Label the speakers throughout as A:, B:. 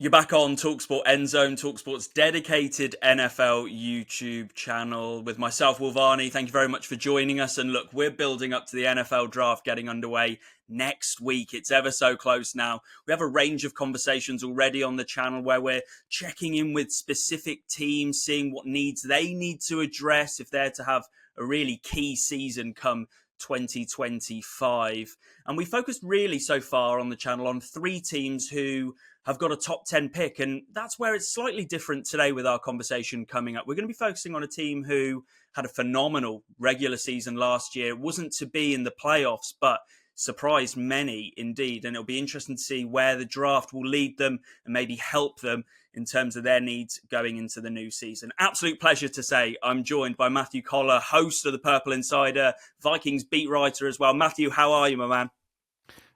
A: You're back on talkSPORT End Zone, talkSPORT's dedicated NFL YouTube channel with myself, Will Varney. Thank you very much for joining us. And look, we're building up to the NFL draft getting underway next week. It's ever so close now. We have a range of conversations already on the channel where we're checking in with specific teams, seeing what needs they need to address if they're to have a really key season come 2025. And we focused really so far on the channel on three teams who have got a top 10 pick. And that's where it's slightly different today with our conversation coming up. We're going to be focusing on a team who had a phenomenal regular season last year. It wasn't to be in the playoffs, but surprised many indeed. And it'll be interesting to see where the draft will lead them and maybe help them in terms of their needs going into the new season. Absolute pleasure to say I'm joined by Matthew Coller, host of the Purple Insider, Vikings beat writer as well. Matthew, how are you, my man?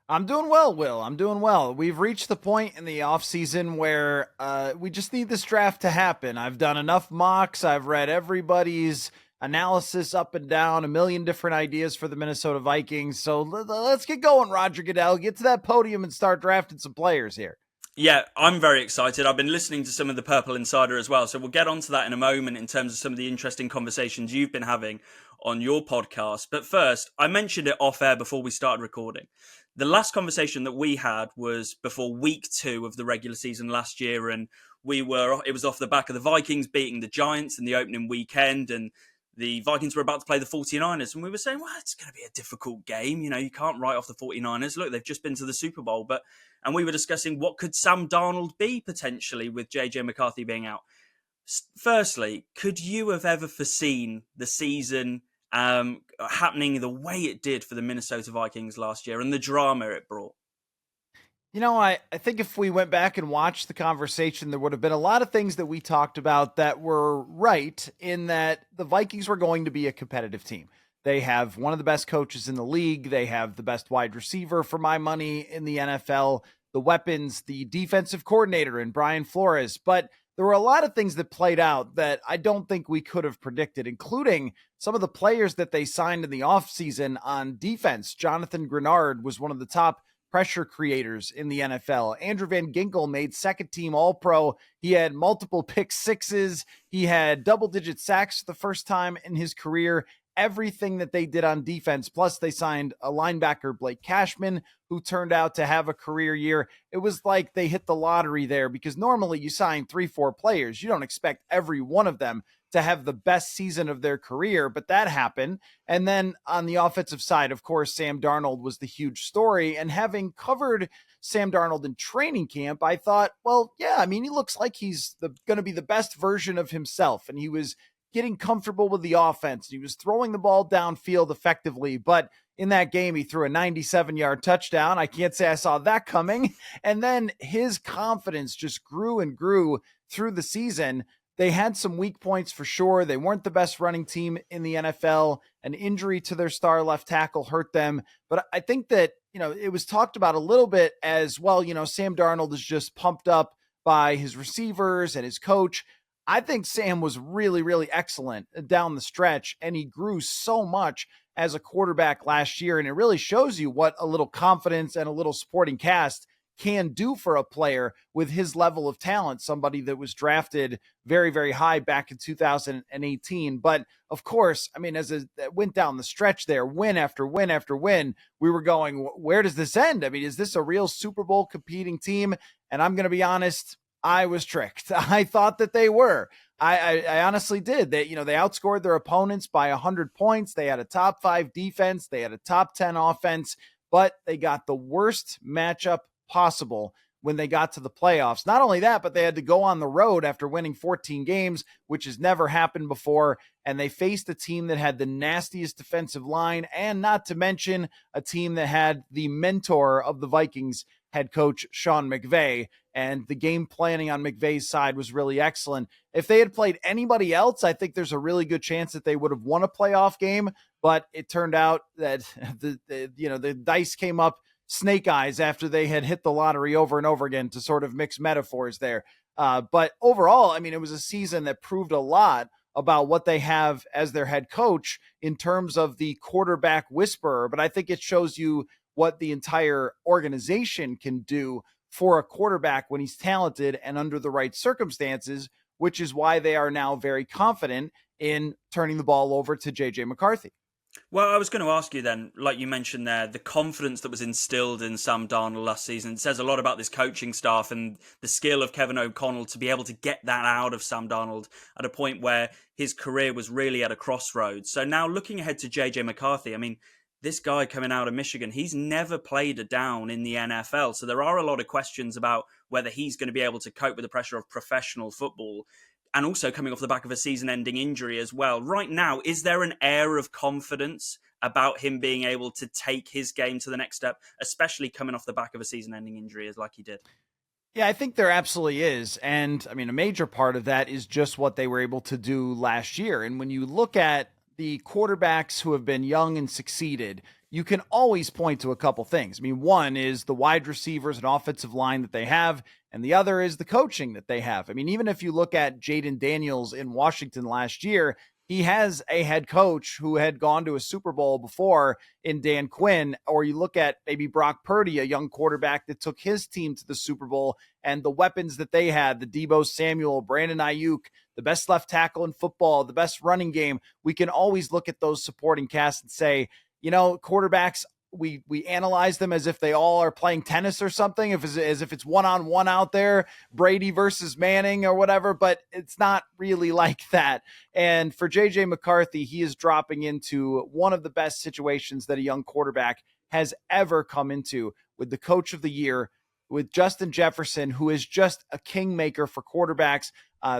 B: I'm doing well, Will. I'm doing well. We've reached the point in the offseason where we just need this draft to happen. I've done enough mocks. I've read everybody's analysis up and down, a million different ideas for the Minnesota Vikings. So let's get going, Roger Goodell. Get to that podium and start drafting some players here.
A: Yeah, I'm very excited. I've been listening to some of the Purple Insider as well. So we'll get onto that in a moment in terms of some of the interesting conversations you've been having on your podcast. But first, I mentioned it off air before we started recording. The last conversation that we had was before week 2 of the regular season last year. And it was off the back of the Vikings beating the Giants in the opening weekend. And the Vikings were about to play the 49ers. And we were saying, well, it's going to be a difficult game. You know, you can't write off the 49ers. Look, they've just been to the Super Bowl. And we were discussing what could Sam Darnold be potentially with JJ McCarthy being out. Firstly, could you have ever foreseen the season happening the way it did for the Minnesota Vikings last year and the drama it brought?
B: You know, I think if we went back and watched the conversation, there would have been a lot of things that we talked about that were right in that the Vikings were going to be a competitive team. They have one of the best coaches in the league. They have the best wide receiver for my money in the NFL, the weapons, the defensive coordinator in Brian Flores. But there were a lot of things that played out that I don't think we could have predicted, including some of the players that they signed in the offseason on defense. Jonathan Grenard was one of the top pressure creators in the NFL. Andrew Van Ginkel made second team All-Pro. He had multiple pick sixes. He had double-digit sacks for the first time in his career. Everything that they did on defense. Plus, they signed a linebacker, Blake Cashman, who turned out to have a career year. It was like they hit the lottery there because normally you sign 3-4 players. You don't expect every one of them to have the best season of their career, but that happened. And then on the offensive side, of course, Sam Darnold was the huge story. And having covered Sam Darnold in training camp, I thought, well, yeah, I mean, he looks like he's going to be the best version of himself. And he was getting comfortable with the offense. He was throwing the ball downfield effectively, but in that game, he threw a 97-yard touchdown. I can't say I saw that coming. And then his confidence just grew and grew through the season. They had some weak points for sure. They weren't the best running team in the NFL. An injury to their star left tackle hurt them. But I think that, it was talked about a little bit as well. Sam Darnold is just pumped up by his receivers and his coach. I think Sam was really, really excellent down the stretch, and he grew so much as a quarterback last year. And it really shows you what a little confidence and a little supporting cast can do for a player with his level of talent, somebody that was drafted very, very high back in 2018. But of course, I mean, as it went down the stretch there, win after win after win, we were going, where does this end? I mean, is this a real Super Bowl competing team? And I'm going to be honest, I was tricked. I thought that they were. I honestly did. They outscored their opponents by 100 points. They had a top 5 defense. They had a top 10 offense, but they got the worst matchup possible when they got to the playoffs. Not only that, but they had to go on the road after winning 14 games, which has never happened before. And they faced a team that had the nastiest defensive line, and not to mention a team that had the mentor of the Vikings, head coach Sean McVay, and the game planning on McVay's side was really excellent. If they had played anybody else, I think there's a really good chance that they would have won a playoff game, but it turned out that the dice came up snake eyes after they had hit the lottery over and over again, to sort of mix metaphors there. But overall, I mean, it was a season that proved a lot about what they have as their head coach in terms of the quarterback whisperer. But I think it shows you what the entire organization can do for a quarterback when he's talented and under the right circumstances, which is why they are now very confident in turning the ball over to JJ McCarthy.
A: Well, I was going to ask you then, like you mentioned there, the confidence that was instilled in Sam Darnold last season. It says a lot about this coaching staff and the skill of Kevin O'Connell to be able to get that out of Sam Darnold at a point where his career was really at a crossroads. So now looking ahead to JJ McCarthy, I mean, this guy coming out of Michigan, he's never played a down in the NFL. So there are a lot of questions about whether he's going to be able to cope with the pressure of professional football, and also coming off the back of a season-ending injury as well. Right now, is there an air of confidence about him being able to take his game to the next step, especially coming off the back of a season-ending injury as like he did?
B: Yeah, I think there absolutely is. And I mean, a major part of that is just what they were able to do last year. And when you look at the quarterbacks who have been young and succeeded, you can always point to a couple things. I mean, one is the wide receivers and offensive line that they have, and the other is the coaching that they have. I mean, even if you look at Jaden Daniels in Washington last year, he has a head coach who had gone to a Super Bowl before in Dan Quinn. Or you look at maybe Brock Purdy, a young quarterback that took his team to the Super Bowl, and the weapons that they had, the Deebo Samuel, Brandon Ayuk, the best left tackle in football, the best running game. We can always look at those supporting casts and say, you know, quarterbacks, we analyze them as if they all are playing tennis or something, as if it's one-on-one out there, Brady versus Manning or whatever, but it's not really like that. And for JJ McCarthy, he is dropping into one of the best situations that a young quarterback has ever come into, with the coach of the year, with Justin Jefferson, who is just a kingmaker for quarterbacks.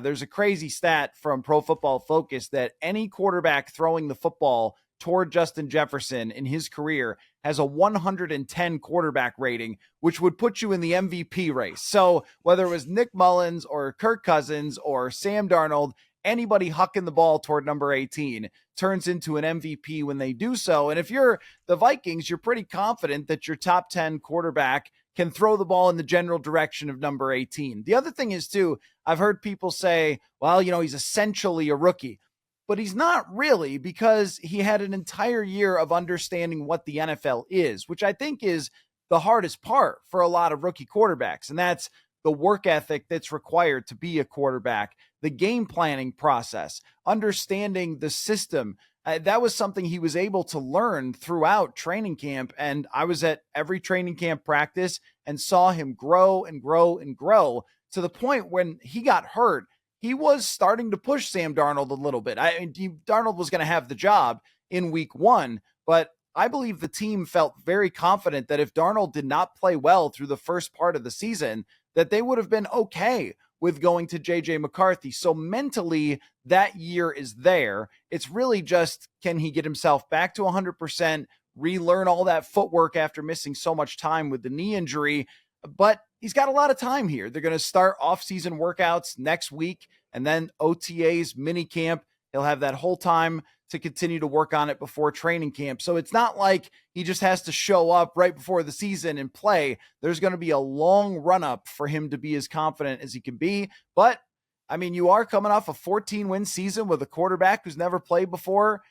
B: There's a crazy stat from Pro Football Focus that any quarterback throwing the football toward Justin Jefferson in his career has a 110 quarterback rating, which would put you in the MVP race. So whether it was Nick Mullins or Kirk Cousins or Sam Darnold, anybody hucking the ball toward number 18 turns into an MVP when they do so. And if you're the Vikings, you're pretty confident that your top 10 quarterback can throw the ball in the general direction of number 18. The other thing is, too, I've heard people say, well, you know, he's essentially a rookie. But he's not really, because he had an entire year of understanding what the NFL is, which I think is the hardest part for a lot of rookie quarterbacks. And that's the work ethic that's required to be a quarterback, the game planning process, understanding the system. That was something he was able to learn throughout training camp. And I was at every training camp practice and saw him grow and grow and grow to the point when he got hurt. He was starting to push Sam Darnold a little bit. I mean, Darnold was going to have the job in week one, but I believe the team felt very confident that if Darnold did not play well through the first part of the season, that they would have been okay with going to JJ McCarthy. So mentally, that year is there. It's really just, can he get himself back to 100%, relearn all that footwork after missing so much time with the knee injury? But he's got a lot of time here. They're going to start off-season workouts next week, and then OTAs, mini camp. He'll have that whole time to continue to work on it before training camp. So it's not like he just has to show up right before the season and play. There's going to be a long run-up for him to be as confident as he can be. But, I mean, you are coming off a 14-win season with a quarterback who's never played before,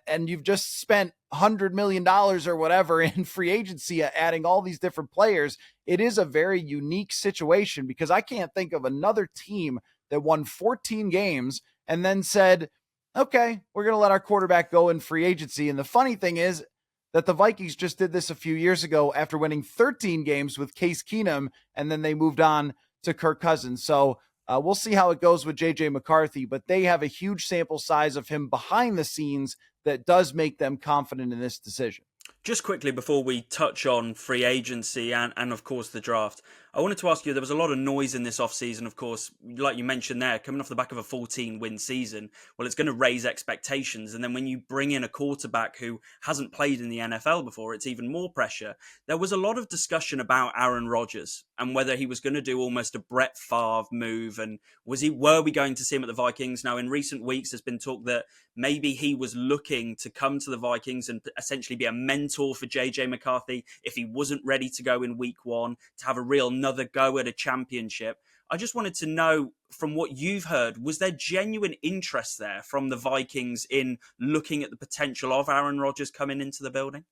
B: and you've just spent $100 million or whatever in free agency, adding all these different players. It is a very unique situation, because I can't think of another team that won 14 games and then said, okay, we're going to let our quarterback go in free agency. And the funny thing is that the Vikings just did this a few years ago after winning 13 games with Case Keenum, and then they moved on to Kirk Cousins. So we'll see how it goes with JJ McCarthy, but they have a huge sample size of him behind the scenes that does make them confident in this decision.
A: Just quickly before we touch on free agency and of course the draft, I wanted to ask you, there was a lot of noise in this offseason, of course, like you mentioned there, coming off the back of a 14-win season. Well, it's going to raise expectations. And then when you bring in a quarterback who hasn't played in the NFL before, it's even more pressure. There was a lot of discussion about Aaron Rodgers and whether he was going to do almost a Brett Favre move. And were we going to see him at the Vikings? Now, in recent weeks, there's been talk that maybe he was looking to come to the Vikings and essentially be a mentor for JJ McCarthy if he wasn't ready to go in week one, to have a real another go at a championship. I just wanted to know, from what you've heard, was there genuine interest there from the Vikings in looking at the potential of Aaron Rodgers coming into the building?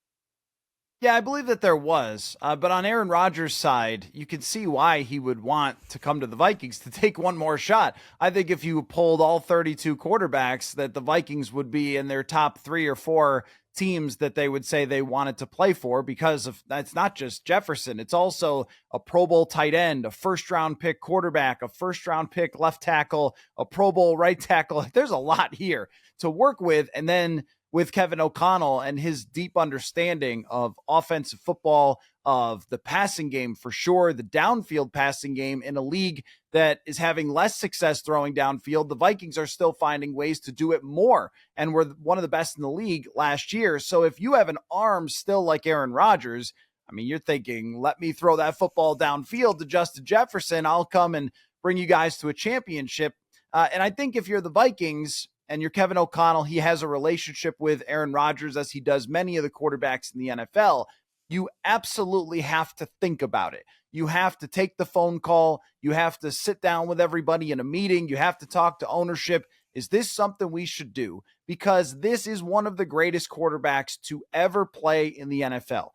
B: Yeah, I believe that there was. But on Aaron Rodgers' side, you can see why he would want to come to the Vikings to take one more shot. I think if you polled all 32 quarterbacks, that the Vikings would be in their top 3 or 4 teams that they would say they wanted to play for, because of that's not just Jefferson. It's also a Pro Bowl tight end, a first round pick quarterback, a first round pick left tackle, a Pro Bowl right tackle. There's a lot here to work with. And then with Kevin O'Connell and his deep understanding of offensive football, of the passing game for sure, the downfield passing game in a league that is having less success throwing downfield, the Vikings are still finding ways to do it more. And were one of the best in the league last year. So if you have an arm still like Aaron Rodgers, I mean, you're thinking, let me throw that football downfield to Justin Jefferson. I'll come and bring you guys to a championship. And I think if you're the Vikings, and you're Kevin O'Connell, he has a relationship with Aaron Rodgers as he does many of the quarterbacks in the NFL. You absolutely have to think about it. You have to take the phone call. You have to sit down with everybody in a meeting. You have to talk to ownership. Is this something we should do? Because this is one of the greatest quarterbacks to ever play in the NFL.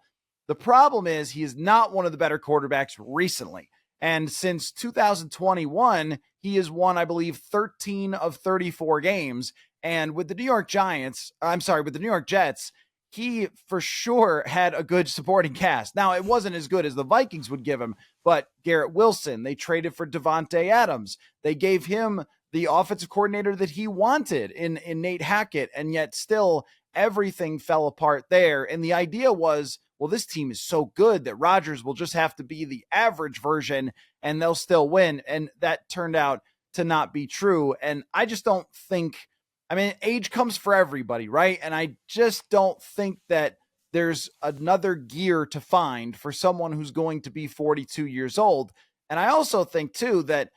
B: The problem is he is not one of the better quarterbacks recently. And since 2021, he has won, I believe, 13 of 34 games. And with the New York Jets, he for sure had a good supporting cast. Now, it wasn't as good as the Vikings would give him, but Garrett Wilson, they traded for Devontae Adams. They gave him the offensive coordinator that he wanted in Nate Hackett, and yet still everything fell apart there. And the idea was, well, this team is so good that Rodgers will just have to be the average version and they'll still win. And that turned out to not be true. And I just don't think, I mean, age comes for everybody, right? And I just don't think that there's another gear to find for someone who's going to be 42 years old. And I also think, too, that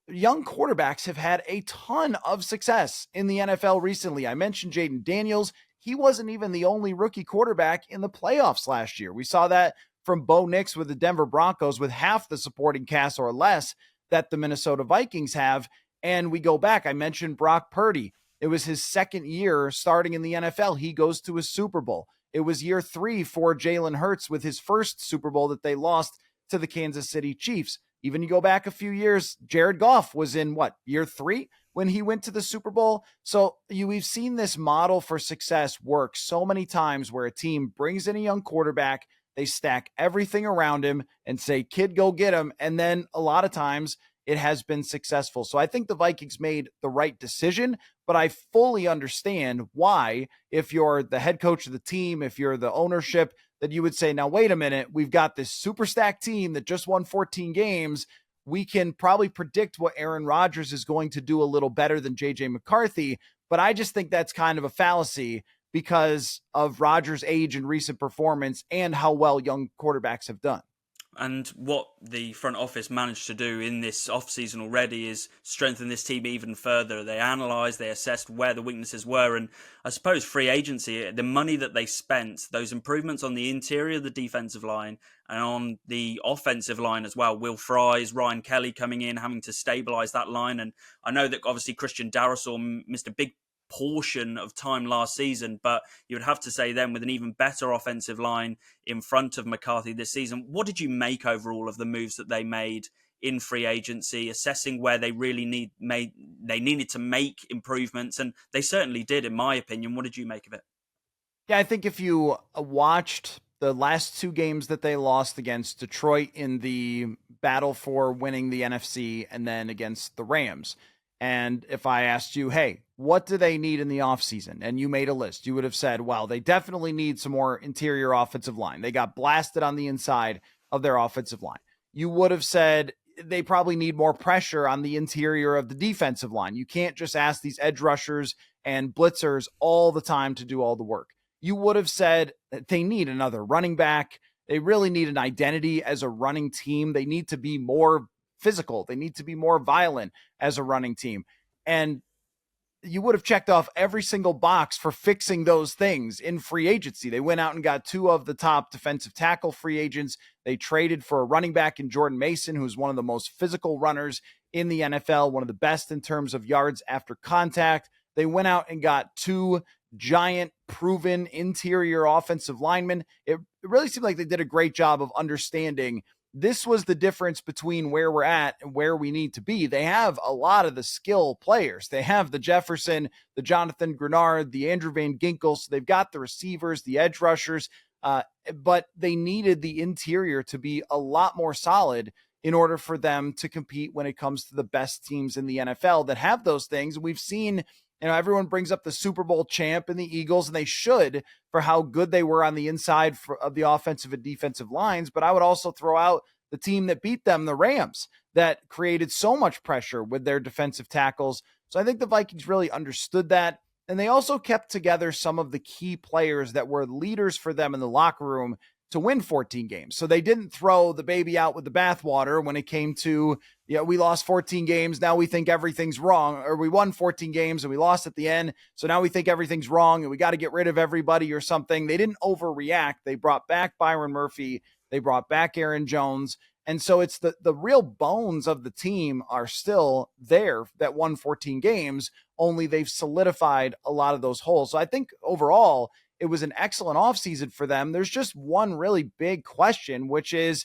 B: young quarterbacks have had a ton of success in the NFL recently. I mentioned Jaden Daniels. He wasn't even the only rookie quarterback in the playoffs last year. We saw that from Bo Nix with the Denver Broncos with half the supporting cast or less that the Minnesota Vikings have. And we go back, I mentioned Brock Purdy. It was his second year starting in the NFL. He goes to a Super Bowl. It was year 3 for Jalen Hurts with his first Super Bowl that they lost to the Kansas City Chiefs. Even you go back a few years, Jared Goff was in year 3 when he went to the Super Bowl. So we've seen this model for success work so many times where a team brings in a young quarterback, they stack everything around him and say, kid, go get him. And then a lot of times it has been successful. So I think the Vikings made the right decision, but I fully understand why, if you're the head coach of the team, if you're the ownership, that you would say, now, wait a minute, we've got this super stacked team that just won 14 games. We can probably predict what Aaron Rodgers is going to do a little better than JJ McCarthy. But I just think that's kind of a fallacy because of Rodgers' age and recent performance and how well young quarterbacks have done.
A: And what the front office managed to do in this offseason already is strengthen this team even further. They analysed, they assessed where the weaknesses were. And I suppose free agency, the money that they spent, those improvements on the interior of the defensive line and on the offensive line as well. Will Fries, Ryan Kelly coming in, having to stabilise that line. And I know that obviously Christian Darrisaw missed a big portion of time last season, but you would have to say then with an even better offensive line in front of McCarthy this season. What did you make overall of the moves that they made in free agency, assessing where they really needed to make improvements? And they certainly did, in my opinion. What did you make of it?
B: Yeah, I think if you watched the last 2 games that they lost against Detroit in the battle for winning the NFC and then against the Rams, and if I asked you, hey, what do they need in the offseason? And you made a list, you would have said, well, they definitely need some more interior offensive line. They got blasted on the inside of their offensive line. You would have said they probably need more pressure on the interior of the defensive line. You can't just ask these edge rushers and blitzers all the time to do all the work. You would have said that they need another running back. They really need an identity as a running team. They need to be more physical. They need to be more violent as a running team. And you would have checked off every single box for fixing those things in free agency. They went out and got 2 of the top defensive tackle free agents. They traded for a running back in Jordan Mason, who's one of the most physical runners in the NFL, one of the best in terms of yards after contact. They went out and got 2 giant proven interior offensive linemen. It really seemed like they did a great job of understanding this was the difference between where we're at and where we need to be. They have a lot of the skill players. They have the Jefferson, the Jonathan Grenard, the Andrew Van Ginkel. So they've got the receivers, the edge rushers, but they needed the interior to be a lot more solid in order for them to compete when it comes to the best teams in the NFL that have those things. We've seen, everyone brings up the Super Bowl champ and the Eagles, and they should, for how good they were on the inside of the offensive and defensive lines. But I would also throw out the team that beat them, the Rams, that created so much pressure with their defensive tackles. So I think the Vikings really understood that. And they also kept together some of the key players that were leaders for them in the locker room to win 14 games. So they didn't throw the baby out with the bathwater when it came to, we lost 14 games. Now we think everything's wrong, or we won 14 games and we lost at the end. So now we think everything's wrong and we got to get rid of everybody or something. They didn't overreact. They brought back Byron Murphy. They brought back Aaron Jones. And so it's the real bones of the team are still there that won 14 games, only they've solidified a lot of those holes. So I think overall, it was an excellent offseason for them. There's just one really big question, which is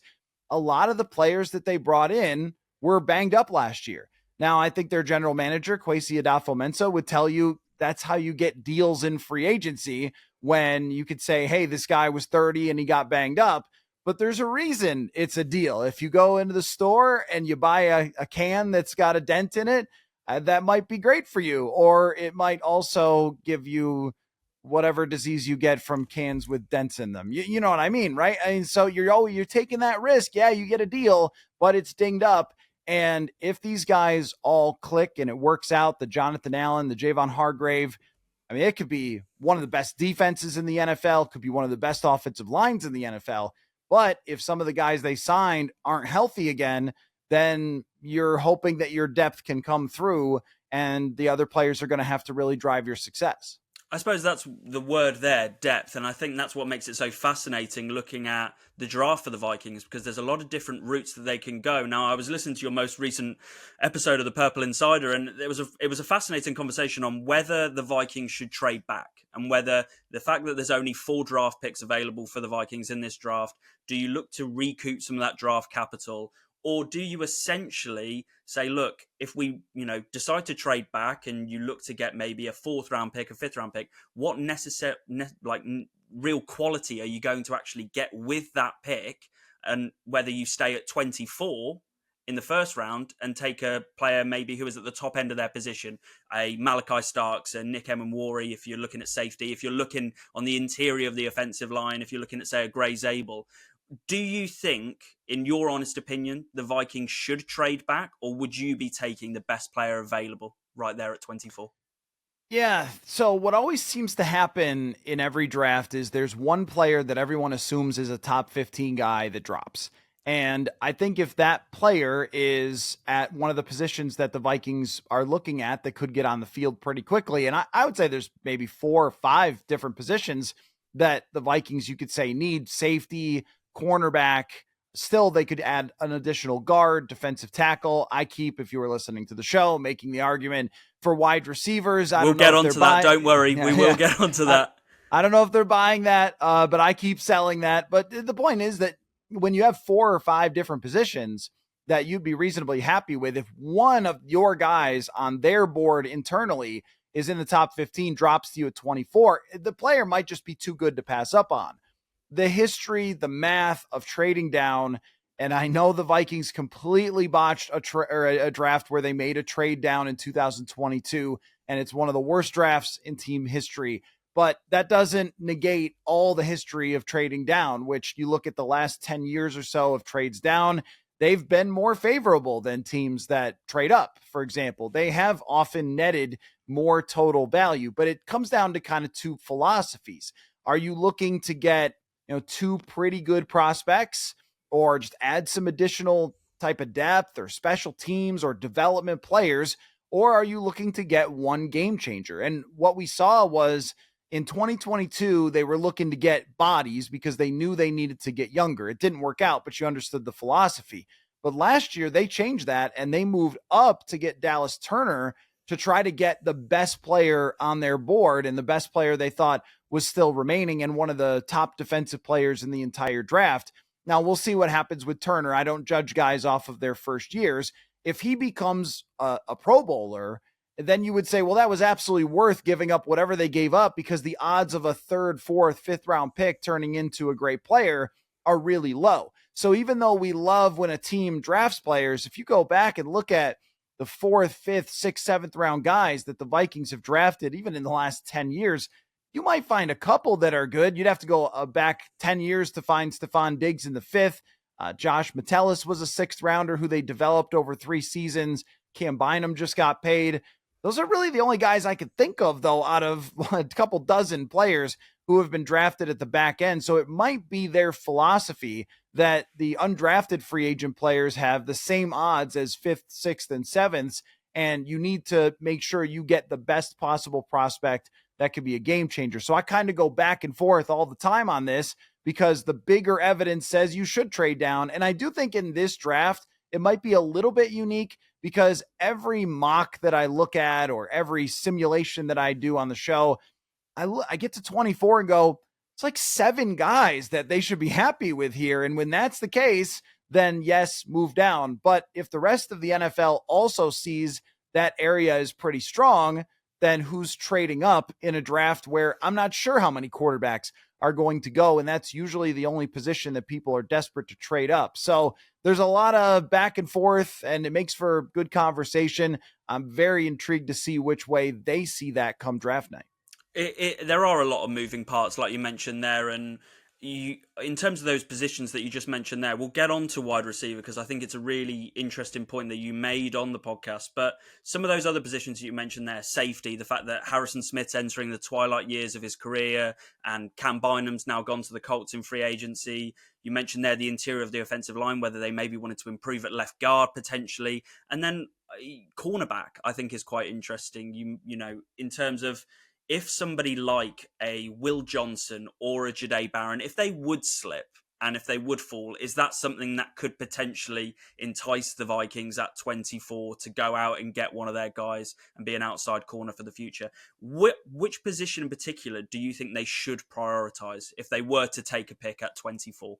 B: a lot of the players that they brought in were banged up last year. Now, I think their general manager, Kwesi Adolfo-Mensah, would tell you that's how you get deals in free agency, when you could say, hey, this guy was 30 and he got banged up. But there's a reason it's a deal. If you go into the store and you buy a can that's got a dent in it, that might be great for you. Or it might also give you whatever disease you get from cans with dents in them. You know what I mean, right? I mean, so you're taking that risk. Yeah, you get a deal, but it's dinged up. And if these guys all click and it works out, the Jonathan Allen, the Javon Hargrave, I mean, it could be one of the best defenses in the NFL, could be one of the best offensive lines in the NFL. But if some of the guys they signed aren't healthy again, then you're hoping that your depth can come through and the other players are going to have to really drive your success.
A: I suppose that's the word there, depth. And I think that's what makes it so fascinating looking at the draft for the Vikings, because there's a lot of different routes that they can go. Now, I was listening to your most recent episode of the Purple Insider, and it was a fascinating conversation on whether the Vikings should trade back, and whether the fact that there's only 4 draft picks available for the Vikings in this draft, do you look to recoup some of that draft capital? Or do you essentially say, look, if we, decide to trade back and you look to get maybe a 4th round pick, a 5th round pick, what real quality are you going to actually get with that pick? And whether you stay at 24 in the first round and take a player maybe who is at the top end of their position, a Malachi Starks, a Nick Emenwari, if you're looking at safety, if you're looking on the interior of the offensive line, if you're looking at, say, a Gray Zabel. Do you think, in your honest opinion, the Vikings should trade back, or would you be taking the best player available right there at 24?
B: Yeah. So what always seems to happen in every draft is there's one player that everyone assumes is a top 15 guy that drops. And I think if that player is at one of the positions that the Vikings are looking at that could get on the field pretty quickly, and I would say there's maybe 4 or 5 different positions that the Vikings, you could say, need: safety, cornerback. Still, they could add an additional guard, defensive tackle. I keep, if you were listening to the show, making the argument for wide receivers.
A: We'll get onto that. Don't worry. We will get onto that.
B: I don't know if they're buying that, but I keep selling that. But the point is that when you have 4 or 5 different positions that you'd be reasonably happy with, if one of your guys on their board internally is in the top 15, drops to you at 24, the player might just be too good to pass up on. The history, the math of trading down, and I know the Vikings completely botched a draft where they made a trade down in 2022, and it's one of the worst drafts in team history. But that doesn't negate all the history of trading down, which you look at the last 10 years or so of trades down, they've been more favorable than teams that trade up. For example, they have often netted more total value, but it comes down to kind of 2 philosophies. Are you looking to get 2 pretty good prospects, or just add some additional type of depth or special teams or development players? Or are you looking to get one game changer? And what we saw was in 2022, they were looking to get bodies because they knew they needed to get younger. It didn't work out, but you understood the philosophy. But last year they changed that and they moved up to get Dallas Turner to try to get the best player on their board, and the best player they thought was still remaining and one of the top defensive players in the entire draft. Now, we'll see what happens with Turner. I don't judge guys off of their first years. If he becomes a Pro Bowler, then you would say, well, that was absolutely worth giving up whatever they gave up, because the odds of a third, fourth, fifth round pick turning into a great player are really low. So even though we love when a team drafts players, if you go back and look at the fourth, fifth, sixth, seventh round guys that the Vikings have drafted, even in the last 10 years, you might find a couple that are good. You'd have to go back 10 years to find Stephon Diggs in the fifth. Josh Metellus was a sixth rounder who they developed over 3 seasons. Cam Bynum just got paid. Those are really the only guys I could think of, though, out of a couple dozen players who have been drafted at the back end. So it might be their philosophy that the undrafted free agent players have the same odds as fifth, sixth, and sevenths, and you need to make sure you get the best possible prospect that could be a game changer. So I kind of go back and forth all the time on this, because the bigger evidence says you should trade down. And I do think in this draft, it might be a little bit unique, because every mock that I look at or every simulation that I do on the show, I get to 24 and go, it's like 7 guys that they should be happy with here. And when that's the case, then yes, move down. But if the rest of the NFL also sees that area is pretty strong, then who's trading up in a draft where I'm not sure how many quarterbacks are going to go? And that's usually the only position that people are desperate to trade up. So there's a lot of back and forth, and it makes for good conversation. I'm very intrigued to see which way they see that come draft night.
A: There are a lot of moving parts, like you mentioned there, and in terms of those positions that you just mentioned there, we'll get on to wide receiver, because I think it's a really interesting point that you made on the podcast. But some of those other positions that you mentioned there, safety, the fact that Harrison Smith's entering the twilight years of his career, and Cam Bynum's now gone to the Colts in free agency. You mentioned there the interior of the offensive line, whether they maybe wanted to improve at left guard potentially. And then cornerback, I think, is quite interesting. You know, in terms of, if somebody like a Will Johnson or a Jahdae Barron, if they would slip and if they would fall, is that something that could potentially entice the Vikings at 24 to go out and get one of their guys and be an outside corner for the future? Which position in particular do you think they should prioritize if they were to take a pick at 24?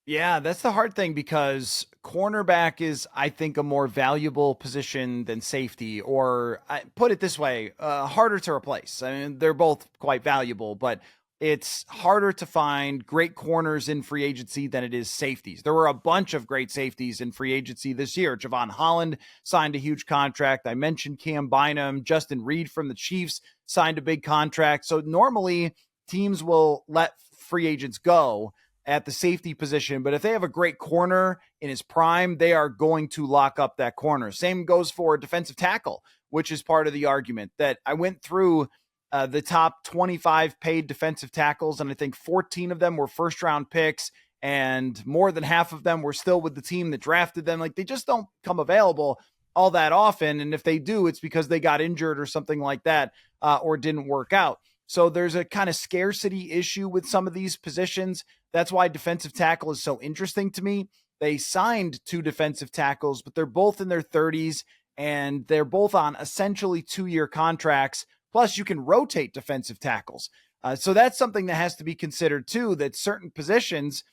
B: Yeah, that's the hard thing, because cornerback is, I think, a more valuable position than safety, or I put it this way, harder to replace. I mean, they're both quite valuable, but it's harder to find great corners in free agency than it is safeties. There were a bunch of great safeties in free agency this year. Javon Holland signed a huge contract. I mentioned Cam Bynum. Justin Reed from the Chiefs signed a big contract. So normally teams will let free agents go at the safety position, but if they have a great corner in his prime, they are going to lock up that corner. Same goes for defensive tackle, which is part of the argument that I went through the top 25 paid defensive tackles, and I think 14 of them were first round picks, and more than half of them were still with the team that drafted them. Like, they just don't come available all that often, and if they do, it's because they got injured or something like that, or didn't work out. So there's a kind of scarcity issue with some of these positions. That's why defensive tackle is so interesting to me. They signed 2 defensive tackles, but they're both in their 30s, and they're both on essentially 2-year contracts. Plus, you can rotate defensive tackles. So that's something that has to be considered too, that certain positions,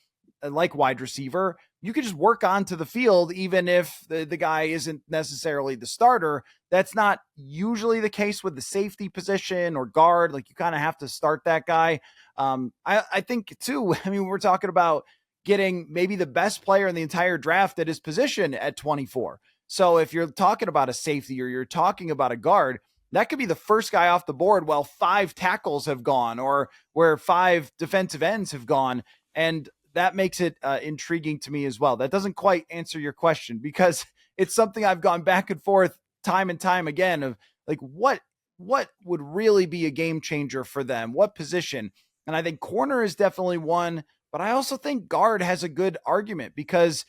B: like wide receiver, you can just work onto the field even if the guy isn't necessarily the starter. That's not usually the case with the safety position or guard. Like, you kind of have to start that guy. I think too, I mean, we're talking about getting maybe the best player in the entire draft at his position at 24. So if you're talking about a safety or you're talking about a guard, that could be the first guy off the board while 5 tackles have gone, or where 5 defensive ends have gone. And that makes it intriguing to me as well. That doesn't quite answer your question, because it's something I've gone back and forth time and time again of, like, what would really be a game changer for them? What position? And I think corner is definitely one, but I also think guard has a good argument, because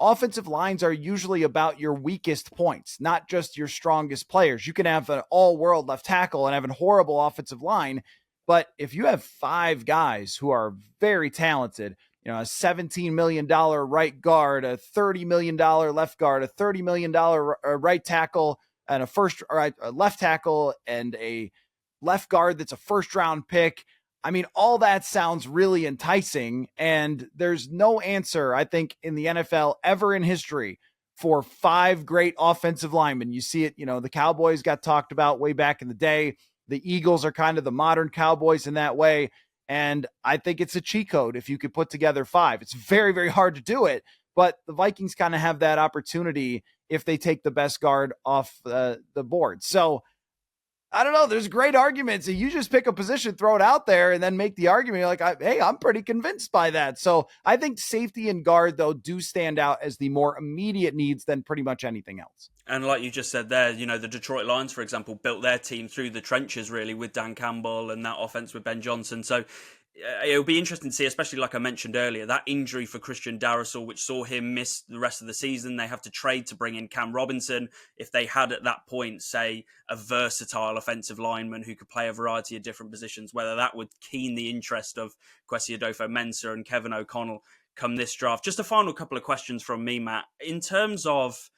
B: offensive lines are usually about your weakest points, not just your strongest players. You can have an all-world left tackle and have a horrible offensive line, but if you have 5 guys who are very talented, a $17 million right guard, a $30 million left guard, a $30 million right tackle, and a left tackle and a left guard that's a first round pick. I mean, all that sounds really enticing, and there's no answer, I think, in the NFL ever in history for 5 great offensive linemen. You see it, the Cowboys got talked about way back in the day. The Eagles are kind of the modern Cowboys in that way. And I think it's a cheat code if you could put together 5. It's very, very hard to do it, but the Vikings kind of have that opportunity if they take the best guard off the board. So I don't know. There's great arguments. You just pick a position, throw it out there, and then make the argument. You're like, hey, I'm pretty convinced by that. So I think safety and guard, though, do stand out as the more immediate needs than pretty much anything else.
A: And like you just said there, the Detroit Lions, for example, built their team through the trenches, really, with Dan Campbell and that offense with Ben Johnson. So it'll be interesting to see, especially like I mentioned earlier, that injury for Christian Darrisaw, which saw him miss the rest of the season. They have to trade to bring in Cam Robinson. If they had at that point, say, a versatile offensive lineman who could play a variety of different positions, whether that would keen the interest of Kwesi Adofo-Mensah and Kevin O'Connell come this draft. Just a final couple of questions from me, Matt. In terms of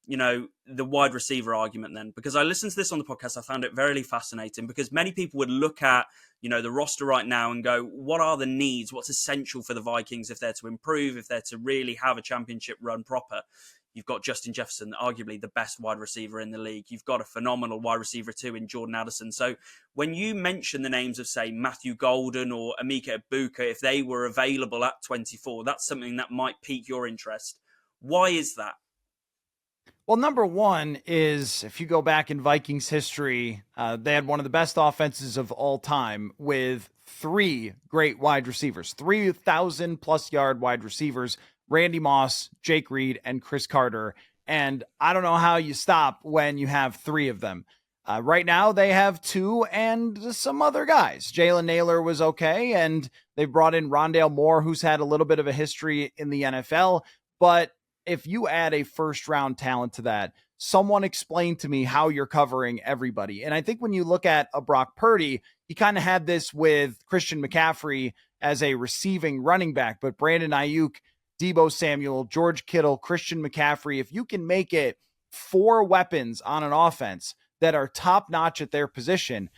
A: the wide receiver argument then, because I listened to this on the podcast, I found it very fascinating because many people would look at, the roster right now and go, what are the needs? What's essential for the Vikings if they're to improve, if they're to really have a championship run proper? You've got Justin Jefferson, arguably the best wide receiver in the league. You've got a phenomenal wide receiver too in Jordan Addison. So when you mention the names of, say, Matthew Golden or Emeka Egbuka, if they were available at 24, that's something that might pique your interest. Why is that?
B: Well, number one is if you go back in Vikings history, they had one of the best offenses of all time with 3 great wide receivers, 3,000 plus yard wide receivers, Randy Moss, Jake Reed, and Chris Carter. And I don't know how you stop when you have 3 of them. Right now they have 2 and some other guys. Jalen Naylor was okay. And they brought in Rondale Moore, who's had a little bit of a history in the NFL, but if you add a first round talent to that, someone explain to me how you're covering everybody. And I think when you look at a Brock Purdy, he kind of had this with Christian McCaffrey as a receiving running back, but Brandon Ayuk, Deebo Samuel, George Kittle, Christian McCaffrey, if you can make it 4 weapons on an offense that are top notch at their position,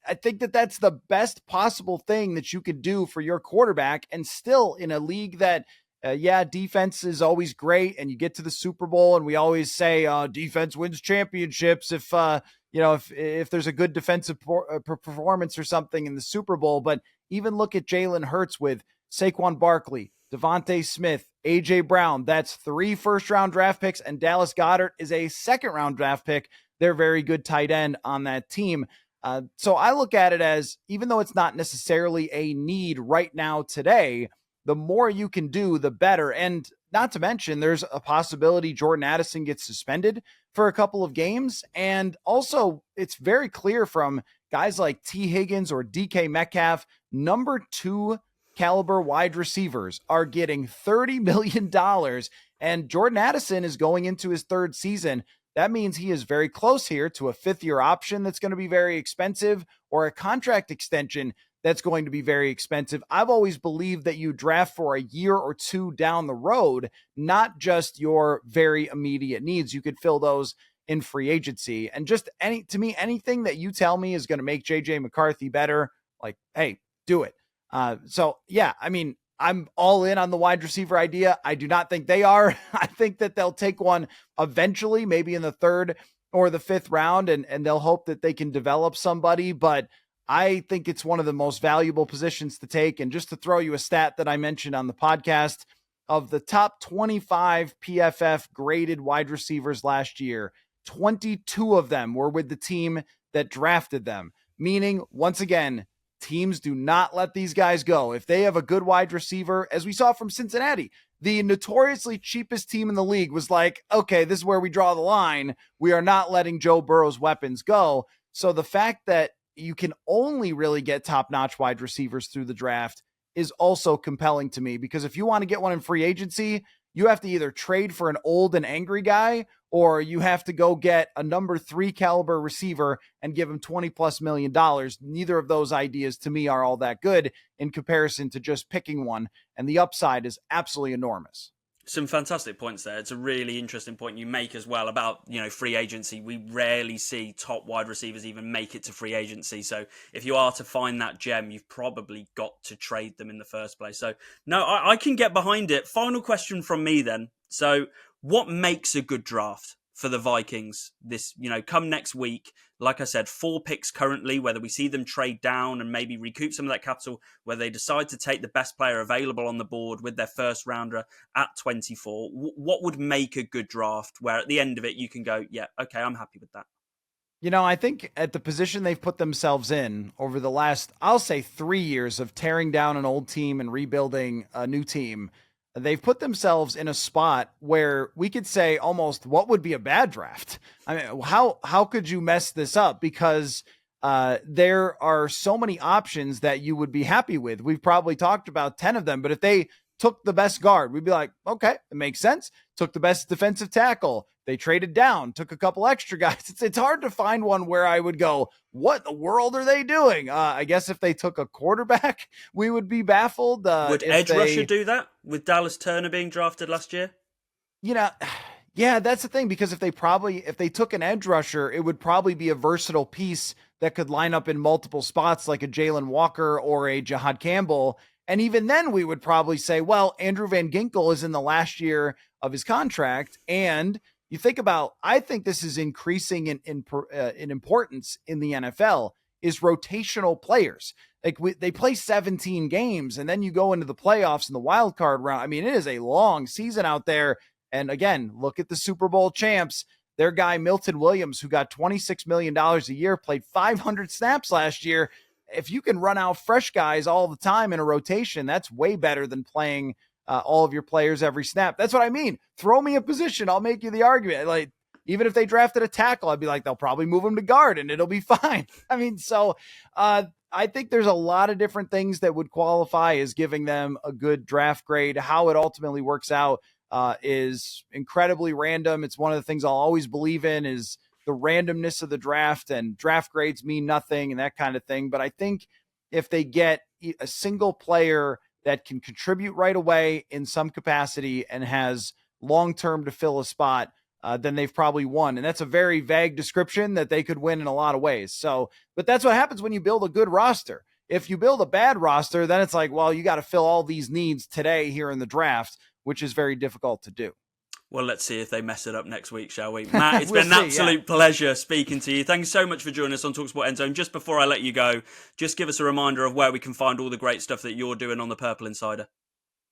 B: I think that that's the best possible thing that you could do for your quarterback. And still in a league that, defense is always great, and you get to the Super Bowl, and we always say defense wins championships if there's a good defensive performance or something in the Super Bowl. But even look at Jalen Hurts with Saquon Barkley, Devontae Smith, AJ Brown. That's 3 first-round draft picks, and Dallas Goedert is a second-round draft pick. They're very good tight end on that team. So I look at it as, even though it's not necessarily a need right now today, the more you can do, the better. And not to mention, there's a possibility Jordan Addison gets suspended for a couple of games. And also, it's very clear from guys like T. Higgins or DK Metcalf, number 2 caliber wide receivers are getting $30 million. And Jordan Addison is going into his 3rd season. That means he is very close here to a 5th-year option that's going to be very expensive, or a contract extension that's going to be very expensive. I've always believed that you draft for a year or 2 down the road, not just your very immediate needs. You could fill those in free agency. And just anything that you tell me is going to make JJ McCarthy better, like, hey, do it. I'm all in on the wide receiver idea. I do not think they are. I think that they'll take one eventually, maybe in the 3rd or the 5th round, and they'll hope that they can develop somebody. But I think it's one of the most valuable positions to take. And just to throw you a stat that I mentioned on the podcast, of the top 25 PFF graded wide receivers last year, 22 of them were with the team that drafted them. Meaning, once again, teams do not let these guys go. If they have a good wide receiver, as we saw from Cincinnati, the notoriously cheapest team in the league was like, okay, this is where we draw the line. We are not letting Joe Burrow's weapons go. So the fact that you can only really get top-notch wide receivers through the draft is also compelling to me, because if you want to get one in free agency, you have to either trade for an old and angry guy, or you have to go get a number 3 caliber receiver and give him $20+ million. Neither of those ideas to me are all that good in comparison to just picking one, and the upside is absolutely enormous.
A: Some fantastic points there. It's a really interesting point you make as well about, free agency. We rarely see top wide receivers even make it to free agency. So if you are to find that gem, you've probably got to trade them in the first place. So no, I can get behind it. Final question from me then. So what makes a good draft for the Vikings this, come next week? Like I said, 4 picks currently, whether we see them trade down and maybe recoup some of that capital, whether they decide to take the best player available on the board with their first rounder at 24, what would make a good draft where at the end of it you can go, yeah, okay, I'm happy with that?
B: I think at the position they've put themselves in over the last, I'll say 3 years of tearing down an old team and rebuilding a new team, they've put themselves in a spot where we could say almost what would be a bad draft. I mean, how could you mess this up? Because there are so many options that you would be happy with. We've probably talked about 10 of them, but if they took the best guard, we'd be like, okay, it makes sense. Took the best defensive tackle. They traded down, took a couple extra guys. It's hard to find one where I would go, what in the world are they doing? I guess if they took a quarterback, we would be baffled.
A: Would edge rusher do that with Dallas Turner being drafted last year?
B: Yeah, that's the thing, because if they took an edge rusher, it would probably be a versatile piece that could line up in multiple spots like a Jalen Walker or a Jahad Campbell. And even then we would probably say, well, Andrew Van Ginkel is in the last year of his contract. And you think about, I think this is increasing in importance in the NFL, is rotational players. Like they play 17 games and then you go into the playoffs in the wild card round. I mean, it is a long season out there. And again, look at the Super Bowl champs. Their guy, Milton Williams, who got $26 million a year, played 500 snaps last year. If you can run out fresh guys all the time in a rotation, that's way better than playing all of your players every snap. That's what I mean. Throw me a position. I'll make you the argument. Like, even if they drafted a tackle, I'd be like, they'll probably move him to guard and it'll be fine. I mean, so I think there's a lot of different things that would qualify as giving them a good draft grade. How it ultimately works out is incredibly random. It's one of the things I'll always believe in, is the randomness of the draft, and draft grades mean nothing and that kind of thing. But I think if they get a single player that can contribute right away in some capacity and has long-term to fill a spot, then they've probably won. And that's a very vague description that they could win in a lot of ways. So, but that's what happens when you build a good roster. If you build a bad roster, then it's like, well, you got to fill all these needs today here in the draft, which is very difficult to do.
A: Well, let's see if they mess it up next week, shall we? Matt, it's been an absolute pleasure speaking to you. Thank you so much for joining us on talkSPORT Endzone. Just before I let you go, just give us a reminder of where we can find all the great stuff that you're doing on the Purple Insider.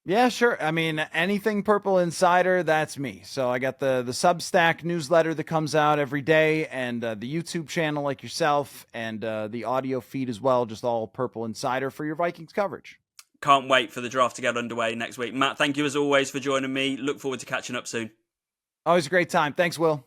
B: Yeah, sure. I mean, anything Purple Insider, that's me. So I got the Substack newsletter that comes out every day, and the YouTube channel like yourself, and the audio feed as well, just all Purple Insider for your Vikings coverage.
A: Can't wait for the draft to get underway next week. Matt, thank you as always for joining me. Look forward to catching up soon.
B: Always a great time. Thanks, Will.